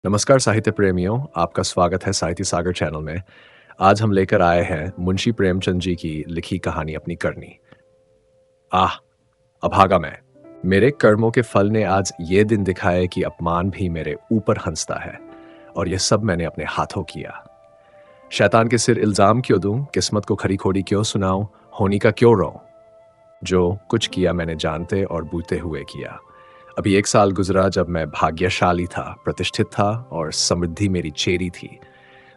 नमस्कार साहित्य प्रेमियों, आपका स्वागत है साहित्य सागर चैनल में। आज हम लेकर आए हैं मुंशी प्रेमचंद जी की लिखी कहानी अपनी करनी। आह! अभागा मैं। मेरे कर्मों के फल ने आज ये दिन दिखाए कि अपमान भी मेरे ऊपर हंसता है और ये सब मैंने अपने हाथों किया। शैतान के सिर इल्ज़ाम क्यों दूँ, किस्मत को खरी-खोटी क्यों सुनाऊँ, होनी का क्यों रोऊँ? जो कुछ किया मैंने जानते और बूझते हुए किया। अभी 1 साल गुज़रा जब मैं भाग्यशाली था, प्रतिष्ठित था और समृद्धि मेरी चेरी थी।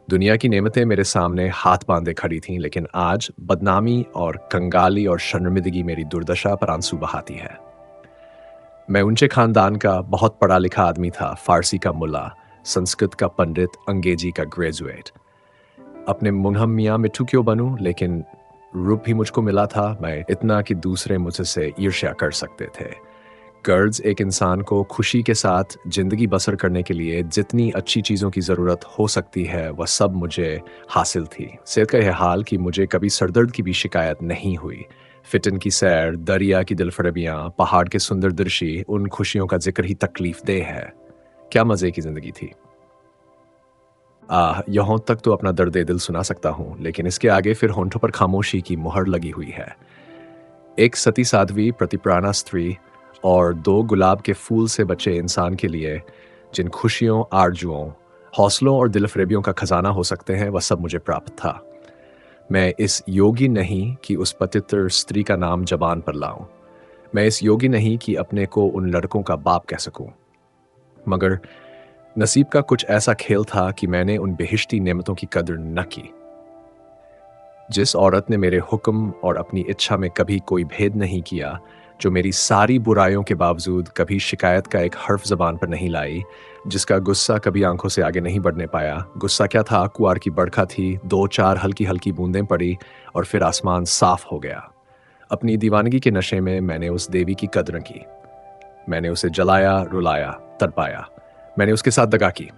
दुनिया की नेमतें मेरे सामने हाथ बांधे खड़ी थीं, लेकिन आज बदनामी और कंगाली और शर्मिंदगी मेरी दुर्दशा पर आंसू बहाती है। मैं ऊंचे खानदान का बहुत पढ़ा लिखा आदमी था, फारसी का मुल्ला, संस्कृत का पंडित, अंग्रेजी का ग्रेजुएट। अपने मुनहम मियाँ मिट्ठू क्यों बनूं, लेकिन रूप भी मुझको मिला था, मैं इतना कि दूसरे मुझसे ईर्ष्या कर सकते थे। कर्ज एक इंसान को खुशी के साथ जिंदगी बसर करने के लिए जितनी अच्छी चीज़ों की ज़रूरत हो सकती है, वह सब मुझे हासिल थी। सेहत का यह हाल कि मुझे कभी सरदर्द की भी शिकायत नहीं हुई। फिटन की सैर, दरिया की दिलफरेबियाँ, पहाड़ के सुंदर दृश्य, उन खुशियों का जिक्र ही तकलीफदेह है। क्या मज़े की ज़िंदगी थी। यहाँ तक तो अपना दर्द दिल सुना सकता हूँ, लेकिन इसके आगे फिर होंठों पर खामोशी की मुहर लगी हुई है। एक सती साध्वी, प्रतिप्राणा स्त्री और 2 गुलाब के फूल से बचे इंसान के लिए जिन खुशियों, आरजुओं, हौसलों और दिलफरेबियों का खजाना हो सकते हैं, वह सब मुझे प्राप्त था। मैं इस योगी नहीं कि उस पतित्र स्त्री का नाम ज़बान पर लाऊं। मैं इस योगी नहीं कि अपने को उन लड़कों का बाप कह सकूं। मगर नसीब का कुछ ऐसा खेल था कि मैंने उन बेहिश्ती नेमतों की कदर न की। जिस औरत ने मेरे हुक्म और अपनी इच्छा में कभी कोई भेद नहीं किया, जो मेरी सारी बुराइयों के बावजूद कभी शिकायत का एक हर्फ ज़बान पर नहीं लाई, जिसका गुस्सा कभी आंखों से आगे नहीं बढ़ने पाया। गुस्सा क्या था, कुआर की बरखा थी, 2-4 हल्की-हल्की बूंदें पड़ी और फिर आसमान साफ हो गया। अपनी दीवानगी के नशे में मैंने उस देवी की कद्र की। मैंने उसे जलाया, रुलाया, तड़पाया। मैंने उसके साथ दगा की।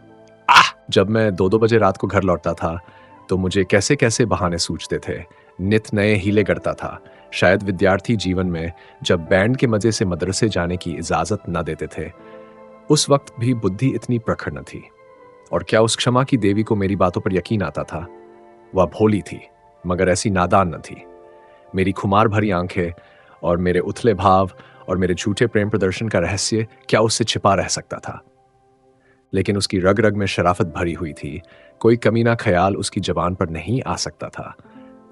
जब मैं 2-2 बजे रात को घर लौटता था, तो मुझे कैसे-कैसे बहाने सूझते थे। नित नए हीले गढ़ता था। शायद विद्यार्थी जीवन में जब बैंड के मज़े से मदरसे जाने की इजाज़त न देते थे, उस वक़्त भी बुद्धि इतनी प्रखर न थी। और क्या उस क्षमा की देवी को मेरी बातों पर यकीन आता था? वह भोली थी, मगर ऐसी नादान न थी। मेरी खुमार भरी आँखें और मेरे उथले भाव और मेरे झूठे प्रेम प्रदर्शन का रहस्य क्या उससे छिपा रह सकता था? लेकिन उसकी रग-रग में शराफ़त भरी हुई थी। कोई कमीना ख़याल उसकी ज़बान पर नहीं आ सकता था।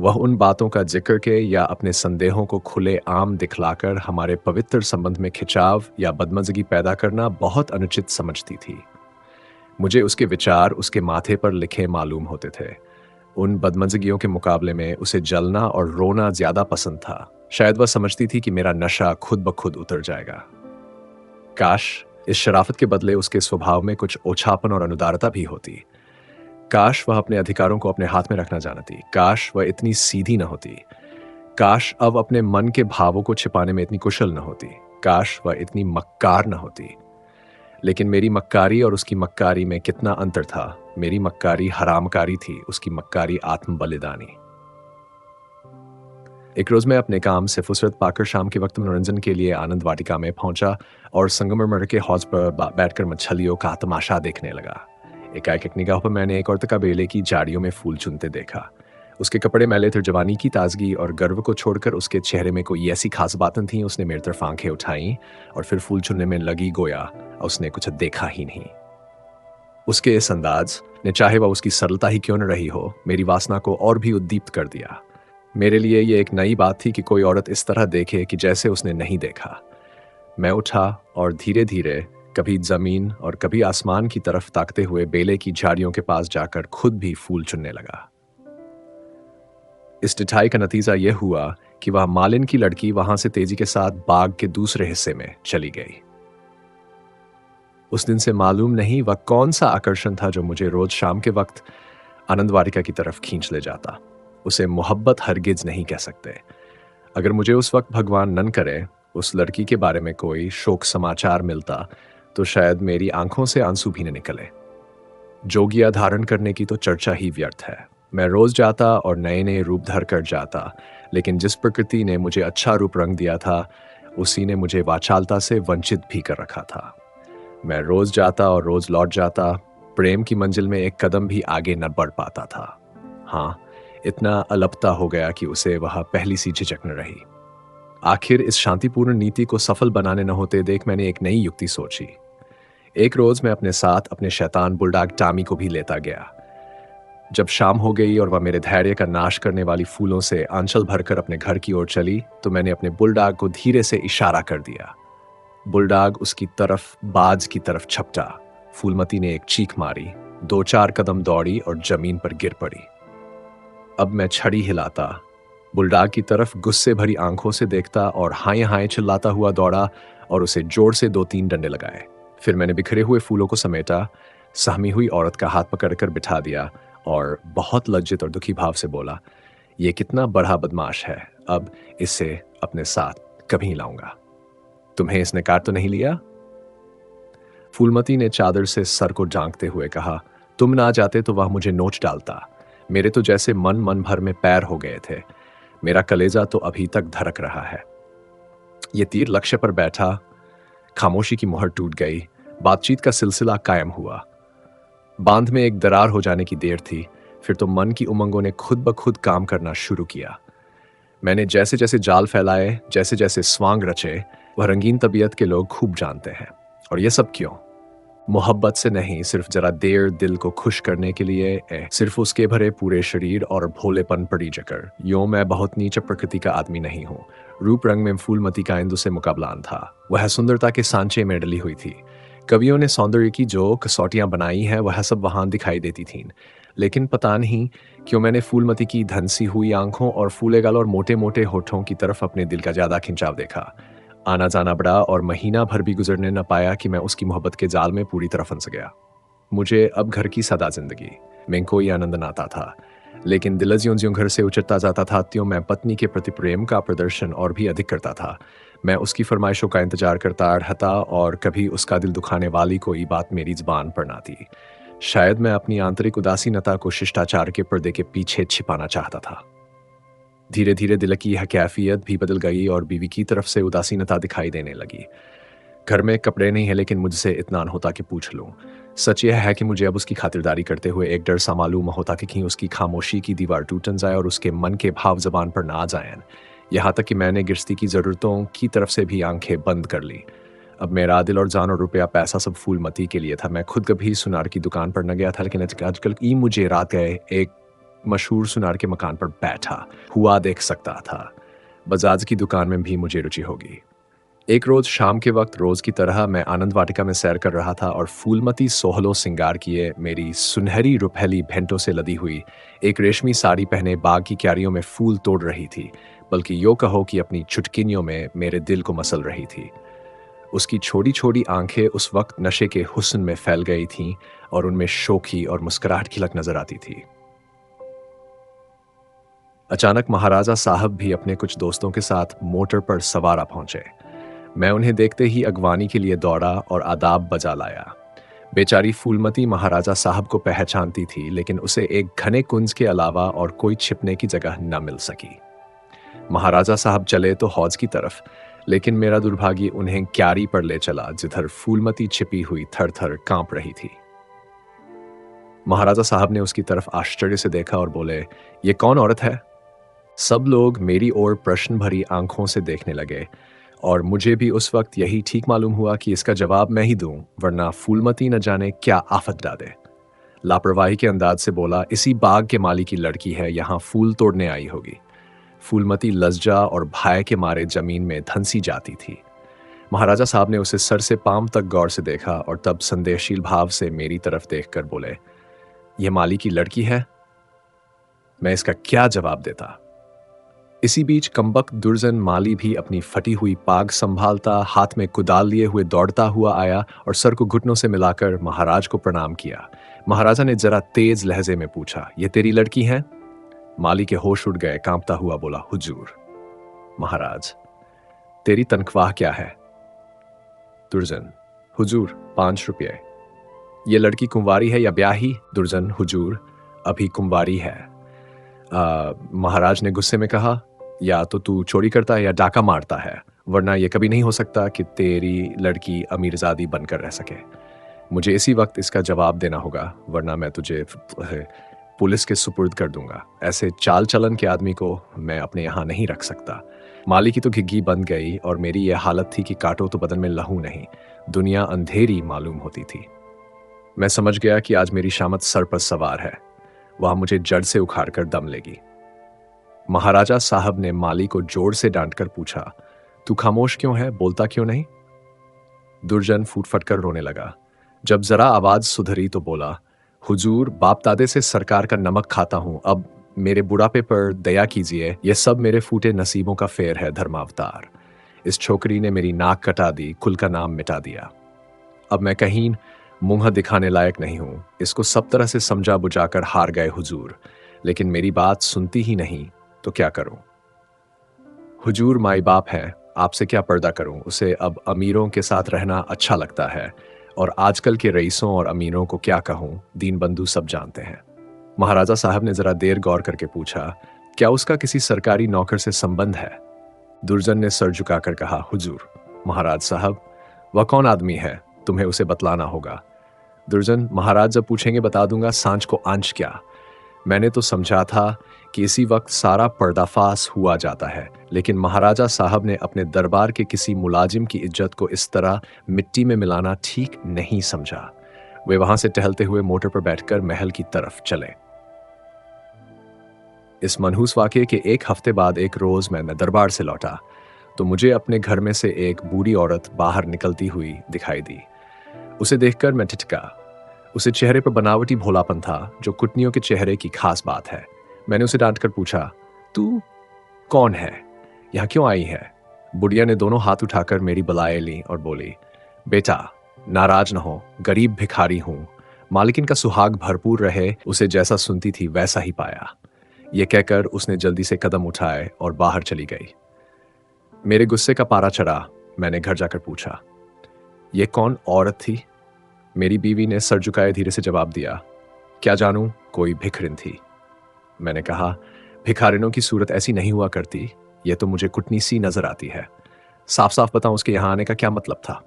वह उन बातों का ज़िक्र के या अपने संदेहों को खुले-आम दिखलाकर हमारे पवित्र संबंध में खिंचाव या बदमज़गी पैदा करना बहुत अनुचित समझती थी। मुझे उसके विचार उसके माथे पर लिखे मालूम होते थे। उन बदमज़गियों के मुकाबले में उसे जलना और रोना ज़्यादा पसंद था। शायद वह समझती थी कि मेरा नशा खुद ब खुद उतर जाएगा। काश! इस शराफ़त के बदले उसके स्वभाव में कुछ ओछापन और अनुदारता भी होती। काश वह अपने अधिकारों को अपने हाथ में रखना जानती। काश वह इतनी सीधी न होती। काश अब अपने मन के भावों को छिपाने में इतनी कुशल न होती। काश वह इतनी मक्कार न होती। लेकिन मेरी मक्कारी और उसकी मक्कारी में कितना अंतर था। मेरी मक्कारी हरामकारी थी, उसकी मक्कारी आत्म बलिदानी। एक रोज़ मैं अपने काम से फुर्सत पाकर शाम के वक्त मनोरंजन के लिए आनंद वाटिका में पहुंचा और संगमरमर के हौज पर बैठकर मछलियों का तमाशा देखने लगा। एकाएक एक निगाह पर मैंने एक औरत का बेले की झाड़ियों में फूल चुनते देखा। उसके कपड़े मैले थे, जवानी की ताजगी और गर्व को छोड़कर उसके चेहरे में कोई ऐसी खास बातें थीं। उसने मेरी तरफ आंखें उठाई और फिर फूल चुनने में लगी, गोया उसने कुछ देखा ही नहीं। उसके इस अंदाज ने, चाहे वह उसकी सरलता ही क्यों न रही हो, मेरी वासना को और भी उद्दीप्त कर दिया। मेरे लिए ये एक नई बात थी कि कोई औरत इस तरह देखे कि जैसे उसने नहीं देखा। मैं उठा और धीरे-धीरे कभी ज़मीन और कभी आसमान की तरफ ताकते हुए बेले की झाड़ियों के पास जाकर खुद भी फूल चुनने लगा। इस ढिठाई का नतीजा ये हुआ कि वह मालिन की लड़की वहां से तेजी के साथ बाग के दूसरे हिस्से में चली गई। उस दिन से मालूम नहीं वह कौन सा आकर्षण था जो मुझे रोज शाम के वक्त आनंद वाटिका की तरफ खींच ले जाता। उसे मोहब्बत हरगिज नहीं कह सकते। अगर मुझे उस वक्त भगवान नन करे उस लड़की के बारे में कोई शोक समाचार मिलता, तो शायद मेरी आंखों से आंसू भी न निकले। जोगिया धारण करने की तो चर्चा ही व्यर्थ है। मैं रोज जाता और नए नए रूप धर कर जाता, लेकिन जिस प्रकृति ने मुझे अच्छा रूप रंग दिया था, उसी ने मुझे वाचालता से वंचित भी कर रखा था। मैं रोज जाता और रोज लौट जाता, प्रेम की मंजिल में एक कदम भी आगे न बढ़ पाता था। हाँ, इतना अलपता हो गया कि उसे वह पहली सी झिझक न रही। आखिर इस शांतिपूर्ण नीति को सफल बनाने न होते देख मैंने एक नई युक्ति सोची। एक रोज मैं अपने साथ अपने शैतान बुलडॉग टॉमी को भी लेता गया। जब शाम हो गई और वह मेरे धैर्य का नाश करने वाली फूलों से आंचल भरकर अपने घर की ओर चली, तो मैंने अपने बुलडॉग को धीरे से इशारा कर दिया। बुलडॉग उसकी तरफ बाज की तरफ झपटा। फूलमती ने एक चीख मारी, 2-4 कदम दौड़ी और जमीन पर गिर पड़ी। अब मैं छड़ी हिलाता, बुलडॉग की तरफ गुस्से भरी आंखों से देखता और हाय हाय चिल्लाता हुआ दौड़ा और उसे जोर से 2-3 डंडे लगाए। फिर मैंने बिखरे हुए फूलों को समेटा, सहमी हुई औरत का हाथ पकड़कर बिठा दिया और बहुत लज्जित और दुखी भाव से बोला, ये कितना बड़ा बदमाश है, अब इसे अपने साथ कभी नहीं लाऊंगा। तुम्हें इसने काट तो नहीं लिया? फूलमती ने चादर से सर को ढांकते हुए कहा, तुम ना जाते तो वह मुझे नोच डालता। मेरे तो जैसे मन भर में पैर हो गए थे। मेरा कलेजा तो अभी तक धड़क रहा है। ये तीर लक्ष्य पर बैठा। खामोशी की मोहर टूट गई। बातचीत का सिलसिला कायम हुआ। बांध में एक दरार हो जाने की देर थी। फिर तो मन की उमंगों ने खुद ब खुद काम करना शुरू किया। मैंने जैसे जैसे जाल फैलाए, जैसे जैसे स्वांग रचे, वह रंगीन तबीयत के लोग खूब जानते हैं। और ये सब क्यों? मोहब्बत से नहीं, सिर्फ जरा देर दिल को खुश करने के लिए, सिर्फ उसके भरे पूरे शरीर और भोलेपन पड़ी जकर। यूं मैं बहुत नीच प्रकृति का आदमी नहीं हूँ। रूप रंग में फूलमती का इंदु से मुकाबलान था। वह सुंदरता के सांचे में डली हुई थी। कवियों ने सौंदर्य की जो कसौटियां बनाई हैं वह सब वहां दिखाई देती थीं। लेकिन पता नहीं क्यों मैंने फूलमती की धंसी हुई आंखों और फूले गाल और मोटे मोटे होठों की तरफ अपने दिल का ज्यादा खिंचाव देखा। आना जाना बढ़ा और महीना भर भी गुजरने न पाया कि मैं उसकी मोहब्बत के जाल में पूरी तरह फंस गया। मुझे अब घर की सदा जिंदगी में कोई आनंद न आता था, लेकिन दिल ज्यों-ज्यों घर से उचरता जाता था त्यों मैं पत्नी के प्रति प्रेम का प्रदर्शन और भी अधिक करता था। मैं उसकी फरमाइशों का इंतजार करता रहता और कभी उसका दिल दुखाने वाली कोई बात मेरी जुबान पर ना थी। शायद मैं अपनी आंतरिक उदासीनता को शिष्टाचार के पर्दे के पीछे छिपाना चाहता था। धीरे धीरे दिल की यह कैफियत भी बदल गई और बीवी की तरफ से उदासीनता दिखाई देने लगी। घर में कपड़े नहीं है, लेकिन मुझसे इत्मीनान होता कि पूछ लूं। सच यह है कि मुझे अब उसकी खातिरदारी करते हुए एक डर सा मालूम होता कि कहीं उसकी खामोशी की दीवार टूटन जाए और उसके मन के भाव जबान पर ना आ जाएं। यहाँ तक कि मैंने गिरस्ती की जरूरतों की तरफ से भी आंखें बंद कर ली। अब मेरा दिल और जान और रुपया पैसा सब फूलमती के लिए था। मैं खुद कभी सुनार की दुकान पर न गया था, लेकिन आजकल ई मुझे रात गए एक मशहूर सुनार के मकान पर बैठा हुआ देख सकता था। बजाज की दुकान में भी मुझे रुचि होगी। एक रोज शाम के वक्त रोज की तरह मैं आनंद वाटिका में सैर कर रहा था और फूलमती सोहलो सिंगार किए मेरी सुनहरी रुपहली भेंटों से लदी हुई एक रेशमी साड़ी पहने बाग की क्यारियों में फूल तोड़ रही थी, बल्कि यो कहो कि अपनी चुटकिनियों में मेरे दिल को मसल रही थी। उसकी छोटी छोटी आंखें उस वक्त नशे के हुस्न में फैल गई थीं और उनमें शोखी और मुस्कुराहट की लक नजर आती थी। अचानक महाराजा साहब भी अपने कुछ दोस्तों के साथ मोटर पर सवार पहुंचे। मैं उन्हें देखते ही अगवानी के लिए दौड़ा और आदाब बजा लाया। बेचारी फूलमती महाराजा साहब को पहचानती थी, लेकिन उसे एक घने कुंज के अलावा और कोई छिपने की जगह न मिल सकी। महाराजा साहब चले तो हौज की तरफ, लेकिन मेरा दुर्भाग्य उन्हें क्यारी पर ले चला जिधर फूलमती छिपी हुई थर थर कांप रही थी। महाराजा साहब ने उसकी तरफ आश्चर्य से देखा और बोले, ये कौन औरत है? सब लोग मेरी ओर प्रश्न भरी आंखों से देखने लगे और मुझे भी उस वक्त यही ठीक मालूम हुआ कि इसका जवाब मैं ही दूं, वरना फूलमती न जाने क्या आफत डाले। लापरवाही के अंदाज से बोला, इसी बाग के माली की लड़की है, यहां फूल तोड़ने आई होगी। फूलमती लज्जा और भय के मारे जमीन में धंसी जाती थी। महाराजा साहब ने उसे सर से पांव तक गौर से देखा और तब संदेहशील भाव से मेरी तरफ देखकर बोले, यह माली की लड़की है? मैं इसका क्या जवाब देता? इसी बीच कमबख्त दुर्जन माली भी अपनी फटी हुई पाग संभालता हाथ में कुदाल लिए हुए दौड़ता हुआ आया और सर को घुटनों से मिलाकर महाराज को प्रणाम किया। महाराजा ने जरा तेज लहजे में पूछा, ये तेरी लड़की है? माली के होश उड़ गए, कांपता हुआ बोला, हुजूर। महाराज, तेरी तनख्वाह क्या है? दुर्जन, हुजूर 5 रुपये। ये लड़की कुंवारी है या ब्याही? दुर्जन, हुजूर अभी कुंवारी है। महाराज ने गुस्से में कहा, या तो तू चोरी करता है या डाका मारता है, वरना यह कभी नहीं हो सकता कि तेरी लड़की अमीरजादी बनकर रह सके। मुझे इसी वक्त इसका जवाब देना होगा, वरना मैं तुझे पुलिस के सुपुर्द कर दूंगा। ऐसे चाल चलन के आदमी को मैं अपने यहाँ नहीं रख सकता। माली की तो घिग्गी बन गई और मेरी यह हालत थी कि काटो तो बदन में लहू नहीं, दुनिया अंधेरी मालूम होती थी। मैं समझ गया कि आज मेरी शामत सर पर सवार है, वह मुझे जड़ से उखाड़ कर दम लेगी। महाराजा साहब ने माली को जोर से डांटकर पूछा, तू खामोश क्यों है, बोलता क्यों नहीं? दुर्जन फूट फट कर रोने लगा। जब जरा आवाज सुधरी तो बोला, हुजूर, बाप दादे से सरकार का नमक खाता हूं, अब मेरे बुढ़ापे पर दया कीजिए, यह सब मेरे फूटे नसीबों का फेर है धर्मावतार। इस छोकरी ने मेरी नाक कटा दी, कुल का नाम मिटा दिया। अब मैं कहीं मुंह दिखाने लायक नहीं हूं। इसको सब तरह से समझा बुझाकर हार गए हुजूर, लेकिन मेरी बात सुनती ही नहीं, तो क्या करूं? हुजूर माई बाप है, आपसे क्या पर्दा करूं? उसे अब अमीरों के साथ रहना अच्छा लगता है, और आजकल के रईसों और अमीरों को क्या कहूं, दीन बंधु सब जानते हैं। महाराजा साहब ने जरा देर गौर करके पूछा, क्या उसका किसी सरकारी नौकर से संबंध है? दुर्जन ने सर झुकाकर कहा, हुजूर। महाराज साहब, वह कौन आदमी है? तुम्हें उसे बतलाना होगा। दुर्जन, महाराज जब पूछेंगे बता दूंगा, सांझ को आंच क्या। मैंने तो समझा था कि इसी वक्त सारा पर्दाफाश हुआ जाता है, लेकिन महाराजा साहब ने अपने दरबार के किसी मुलाजिम की इज्जत को इस तरह मिट्टी में मिलाना ठीक नहीं समझा। वे वहां से टहलते हुए मोटर पर बैठकर महल की तरफ चले। इस मनहूस वाकये के एक हफ्ते बाद एक रोज मैं दरबार से लौटा तो मुझे अपने घर में से एक बूढ़ी औरत बाहर निकलती हुई दिखाई दी। उसे देखकर मैं ठिठका। उसे चेहरे पर बनावटी भोलापन था, जो कुटनियों के चेहरे की खास बात है। मैंने उसे डांटकर पूछा, तू कौन है, यहां क्यों आई है? बुढ़िया ने दोनों हाथ उठाकर मेरी बलाएं ली और बोली, बेटा नाराज न हो, गरीब भिखारी हूं, मालकिन का सुहाग भरपूर रहे, उसे जैसा सुनती थी वैसा ही पाया। यह कहकर उसने जल्दी से कदम उठाए और बाहर चली गई। मेरे गुस्से का पारा चढ़ा। मैंने घर जाकर पूछा, यह कौन औरत थी? मेरी बीवी ने सर झुकाए धीरे से जवाब दिया, क्या जानूं, कोई भिखरिन थी। मैंने कहा, भिखारिनों की सूरत ऐसी नहीं हुआ करती, यह तो मुझे कुटनी सी नजर आती है। साफ साफ बताऊं उसके यहां आने का क्या मतलब था?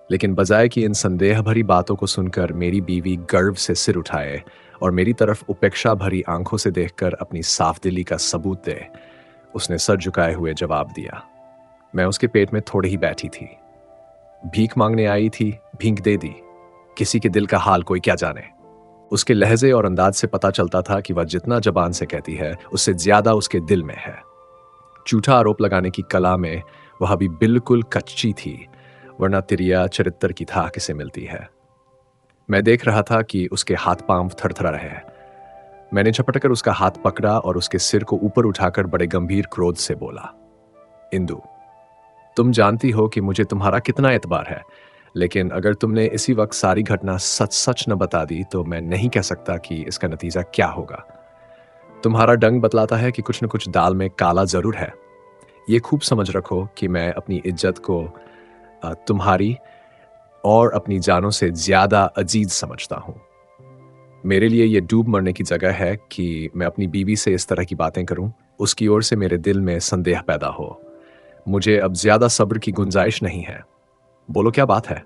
लेकिन बजाय कि इन संदेह भरी बातों को सुनकर मेरी बीवी गर्व से सिर उठाए और मेरी तरफ उपेक्षा भरी आंखों से देखकर अपनी साफ दिली का सबूत दे, उसने सर झुकाए हुए जवाब दिया, मैं उसके पेट में थोड़े ही बैठी थी, भीख मांगने आई थी, भीख दे दी। किसी के दिल का हाल कोई क्या जाने। उसके लहजे और अंदाज से पता चलता था कि वह जितना जबान से कहती है, उससे ज्यादा उसके दिल में है। झूठा आरोप लगाने की कला में वह अभी बिल्कुल कच्ची थी, वरना तिरिया चरित्र की था किसे मिलती है। मैं देख रहा था कि उसके हाथ पांव थरथरा रहे हैं। मैंने झपटकर उसका हाथ पकड़ा और उसके सिर को ऊपर उठाकर बड़े गंभीर क्रोध से बोला, इंदु, तुम जानती हो कि मुझे तुम्हारा कितना एतबार है, लेकिन अगर तुमने इसी वक्त सारी घटना सच सच न बता दी तो मैं नहीं कह सकता कि इसका नतीजा क्या होगा। तुम्हारा डंग बतलाता है कि कुछ न कुछ दाल में काला जरूर है। ये खूब समझ रखो कि मैं अपनी इज्जत को तुम्हारी और अपनी जानों से ज्यादा अजीज समझता हूं। मेरे लिए यह डूब मरने की जगह है कि मैं अपनी बीवी से इस तरह की बातें करूं, उसकी ओर से मेरे दिल में संदेह पैदा हो। मुझे अब ज्यादा सब्र की गुंजाइश नहीं है। बोलो क्या बात है?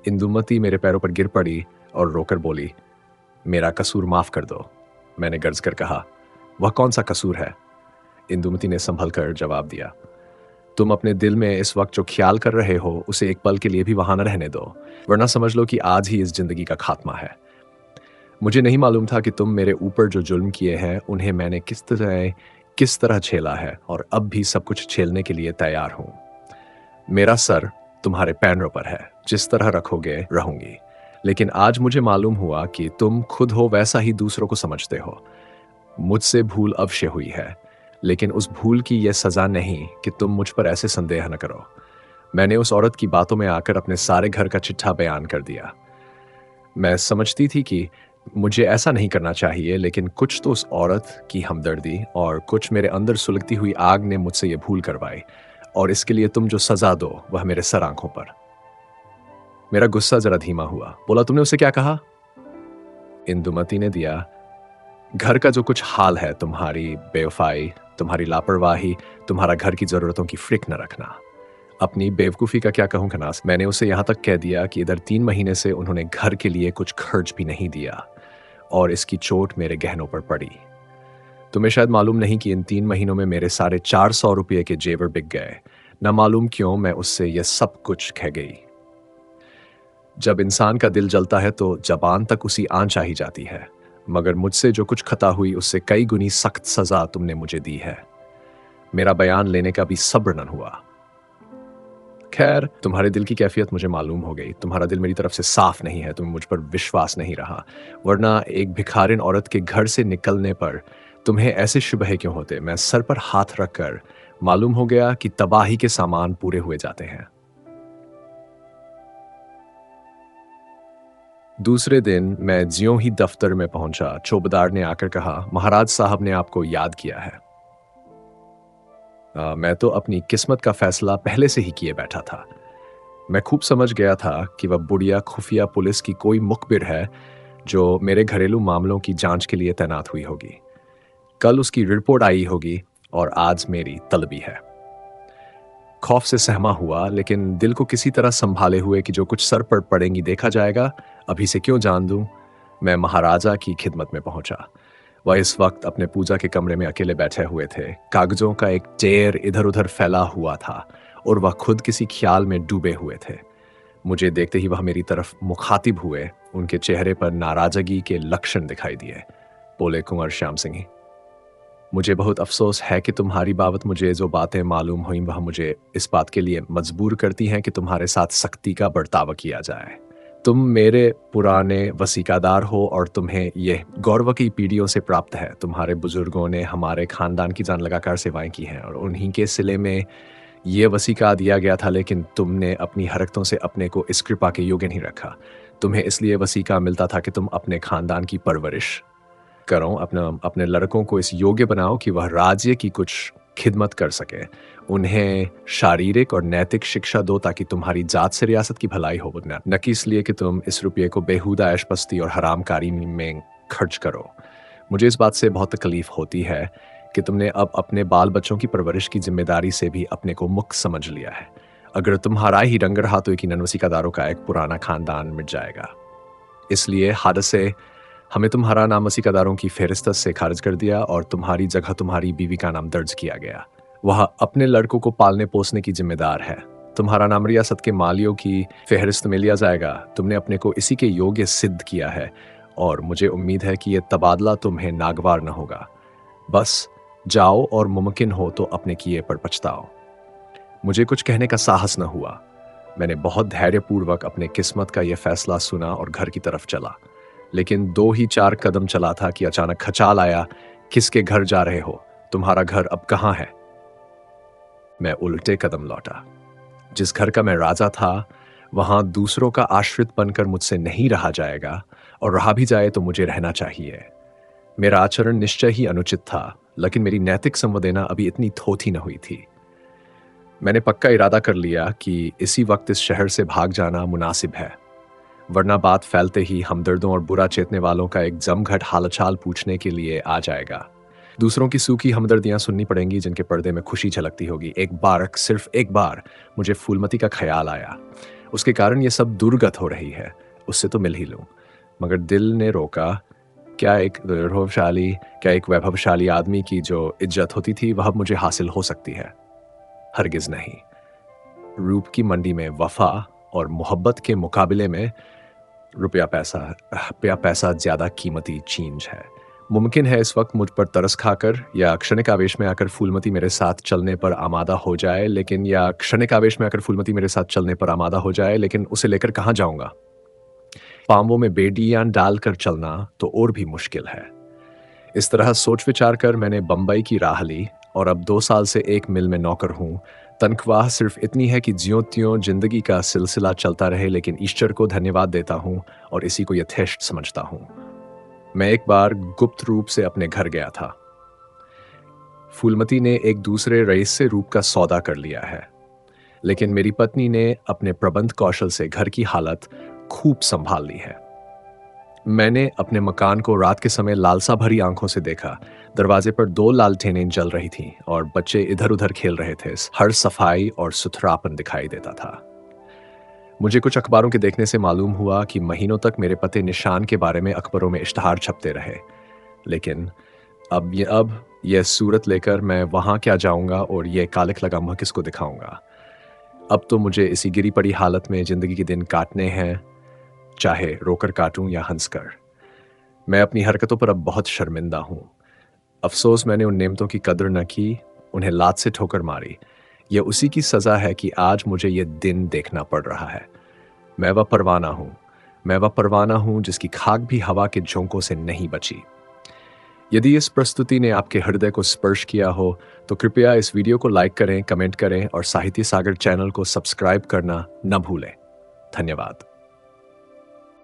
इंदुमती मेरे पैरों पर गिर पड़ी और रोकर बोली, मेरा कसूर माफ कर दो। मैंने गर्ज कर कहा, वह कौन सा कसूर है? इंदुमती ने संभल कर जवाब दिया, तुम अपने दिल में इस वक्त जो ख्याल कर रहे हो उसे एक पल के लिए भी वहां न रहने दो, वरना समझ लो कि आज ही इस जिंदगी का खात्मा है। मुझे नहीं मालूम था कि तुम मेरे ऊपर जो जुल्म किए हैं उन्हें मैंने किस तरह झेला है, और अब भी सब कुछ झेलने के लिए तैयार हूं। मेरा सर तुम्हारे पैरों पर है, जिस तरह रखोगे रहूंगी। लेकिन आज मुझे मालूम हुआ कि तुम खुद हो वैसा ही दूसरों को समझते हो। मुझसे भूल अवश्य हुई है, लेकिन उस भूल की यह सजा नहीं कि तुम मुझ पर ऐसे संदेह न करो। मैंने उस औरत की बातों में आकर अपने सारे घर का चिट्ठा बयान कर दिया। मैं समझती थी कि मुझे ऐसा नहीं करना चाहिए, लेकिन कुछ तो उस औरत की हमदर्दी और कुछ मेरे अंदर सुलगती हुई आग ने मुझसे यह भूल करवाई, और इसके लिए तुम जो सजा दो वह मेरे सर आंखों पर। मेरा गुस्सा जरा धीमा हुआ। बोला, तुमने उसे क्या कहा? इंदुमती ने दिया, घर का जो कुछ हाल है, तुम्हारी बेवफाई, तुम्हारी लापरवाही, तुम्हारा घर की जरूरतों की फिक्र न रखना। अपनी बेवकूफ़ी का क्या कहूँ खनास, मैंने उसे यहाँ तक कह दिया कि इधर 3 महीने से उन्होंने घर के लिए कुछ खर्च भी नहीं दिया और इसकी चोट मेरे गहनों पर पड़ी। तुम्हें शायद मालूम नहीं कि इन 3 महीनों में मेरे सारे 400 रुपये के जेवर बिक गए। न मालूम क्यों मैं उससे यह सब कुछ कह गई। जब इंसान का दिल जलता है तो ज़बान तक उसी आन चाही जाती है, मगर मुझसे जो कुछ खता हुई उससे कई गुनी सख्त सज़ा तुमने मुझे दी है। मेरा बयान लेने का भी सब्र न हुआ। खैर, तुम्हारे दिल की कैफियत मुझे मालूम हो गई। तुम्हारा दिल मेरी तरफ से साफ नहीं है, तुम्हें मुझ पर विश्वास नहीं रहा, वरना एक भिखारिन औरत के घर से निकलने पर तुम्हें ऐसे शुबहे क्यों होते। मैं सर पर हाथ रखकर मालूम हो गया कि तबाही के सामान पूरे हुए जाते हैं। दूसरे दिन मैं ज्यों ही दफ्तर में पहुंचा, चौबदार ने आकर कहा, महाराज साहब ने आपको याद किया है। मैं तो अपनी किस्मत का फैसला पहले से ही किए बैठा था। मैं खूब समझ गया था कि वह बुढ़िया खुफिया पुलिस की कोई मुखबिर है जो मेरे घरेलू मामलों की जांच के लिए तैनात हुई होगी। कल उसकी रिपोर्ट आई होगी और आज मेरी तलबी है। खौफ से सहमा हुआ, लेकिन दिल को किसी तरह संभाले हुए कि जो कुछ सर पर पड़ेंगी देखा जाएगा, अभी से क्यों जान दूं, मैं महाराजा की खिदमत में पहुंचा। वह इस वक्त अपने पूजा के कमरे में अकेले बैठे हुए थे। कागजों का एक ढेर इधर उधर फैला हुआ था और वह खुद किसी ख्याल में डूबे हुए थे। मुझे देखते ही वह मेरी तरफ मुखातिब हुए। उनके चेहरे पर नाराजगी के लक्षण दिखाई दिए। बोले, कुंवर श्याम सिंह, मुझे बहुत अफसोस है कि तुम्हारी बाबत मुझे जो बातें मालूम हुई वह मुझे इस बात के लिए मजबूर करती हैं कि तुम्हारे साथ सख्ती का बर्ताव किया जाए। तुम मेरे पुराने वसीकादार हो और तुम्हें यह गौरव की पीढ़ियों से प्राप्त है। तुम्हारे बुजुर्गों ने हमारे खानदान की जान लगाकर सेवाएं की हैं और उन्हीं के सिले में यह वसीका दिया गया था, लेकिन तुमने अपनी हरकतों से अपने को इस कृपा के योग्य नहीं रखा। तुम्हें इसलिए वसीका मिलता था कि तुम अपने खानदान की परवरिश करो, अपने लड़कों को इस योग्य बनाओ कि वह राज्य की कुछ खिदमत कर सके। उन्हें शारीरिक और नैतिक शिक्षा दो ताकि तुम्हारी जात से रियासत की भलाई हो, न कि इसलिए कि तुम इस रुपये को बेहुदा ऐशपस्ती और हरामकारी में खर्च करो। मुझे इस बात से बहुत तकलीफ होती है कि तुमने अब अपने बाल बच्चों की परवरिश की जिम्मेदारी से भी अपने को मुक्त समझ लिया है। अगर तुम्हारा ही रंग रहा तो यकीनन वसीकादारों का एक पुराना खानदान मिट जाएगा। इसलिए हादसे से हमें तुम्हारा नाम वसीकादारों की फेहरिस्त से खारिज कर दिया और तुम्हारी जगह तुम्हारी बीवी का नाम दर्ज किया गया। वह अपने लड़कों को पालने पोसने की जिम्मेदार है। तुम्हारा नाम रियासत के मालियों की फेहरिस्त में लिया जाएगा। तुमने अपने को इसी के योग्य सिद्ध किया है और मुझे उम्मीद है कि यह तबादला तुम्हें नागवार न होगा। बस जाओ और मुमकिन हो तो अपने किए पर पछताओ। मुझे कुछ कहने का साहस न हुआ। मैंने बहुत धैर्यपूर्वक अपने किस्मत का यह फैसला सुना और घर की तरफ चला। लेकिन 2 ही 4 कदम चला था कि अचानक खचाल आया, किसके घर जा रहे हो? तुम्हारा घर अब कहाँ है? मैं उल्टे कदम लौटा। जिस घर का मैं राजा था, वहां दूसरों का आश्रित बनकर मुझसे नहीं रहा जाएगा, और रहा भी जाए तो मुझे रहना चाहिए। मेरा आचरण निश्चय ही अनुचित था, लेकिन मेरी नैतिक संवेदना अभी इतनी थोथी न हुई थी। मैंने पक्का इरादा कर लिया कि इसी वक्त इस शहर से भाग जाना मुनासिब है, वरना बात फैलते ही हमदर्दों और बुरा चेतने वालों का एक जमघट हालचाल पूछने के लिए आ जाएगा। दूसरों की सूखी हमदर्दियां सुननी पड़ेंगी जिनके पर्दे में खुशी झलकती होगी। एक बार, सिर्फ एक बार मुझे फूलमती का ख्याल आया। उसके कारण ये सब दुर्गत हो रही है, उससे तो मिल ही लूं। मगर दिल ने रोका। क्या एक वैभवशाली आदमी की जो इज्जत होती थी वह मुझे हासिल हो सकती है? हरगिज नहीं। रूप की मंडी में वफा और मोहब्बत के मुकाबले में रुपया पैसा ज्यादा कीमती चीज है। मुमकिन है इस वक्त मुझ पर तरस खाकर या क्षणिक आवेश में आकर फूलमती मेरे साथ चलने पर आमादा हो जाए, लेकिन उसे लेकर कहाँ जाऊंगा? पांवों में बेड़ियां डालकर चलना तो और भी मुश्किल है। इस तरह सोच विचार कर मैंने बंबई की राह ली और अब 2 साल से एक मिल में नौकर हूं। तनख्वाह सिर्फ इतनी है कि ज्यों त्यों जिंदगी का सिलसिला चलता रहे, लेकिन ईश्वर को धन्यवाद देता हूं और इसी को यथेष्ट समझता हूं। मैं एक बार गुप्त रूप से अपने घर गया था। फूलमती ने एक दूसरे रईस से रूप का सौदा कर लिया है, लेकिन मेरी पत्नी ने अपने प्रबंध कौशल से घर की हालत खूब संभाल ली है। मैंने अपने मकान को रात के समय लालसा भरी आंखों से देखा। दरवाजे पर 2 लालटेनें जल रही थीं और बच्चे इधर-उधर खेल रहे थे। हर सफाई और सुथरापन दिखाई देता था। मुझे कुछ अखबारों के देखने से मालूम हुआ कि महीनों तक मेरे पते निशान के बारे में अखबारों में इश्तहार छपते रहे। लेकिन अब यह सूरत लेकर मैं वहाँ क्या जाऊँगा और ये कालिख लगा मुँह किसको दिखाऊँगा? अब तो मुझे इसी गिरी पड़ी हालत में ज़िंदगी के दिन काटने हैं, चाहे रोकर काटूँ या हँसकर। मैं अपनी हरकतों पर अब बहुत शर्मिंदा हूँ। अफ़सोस मैंने उन नेमतों की कदर न की, उन्हें लात से ठोकर मारी। ये उसी की सज़ा है कि आज मुझे ये दिन देखना पड़ रहा है। मैं वह परवाना हूँ। मैं वह परवाना हूँ जिसकी खाक भी हवा के झोंकों से नहीं बची। यदि इस प्रस्तुति ने आपके हृदय को स्पर्श किया हो, तो कृपया इस वीडियो को लाइक करें, कमेंट करें और साहित्य सागर चैनल को सब्सक्राइब करना न भूलें। धन्यवाद।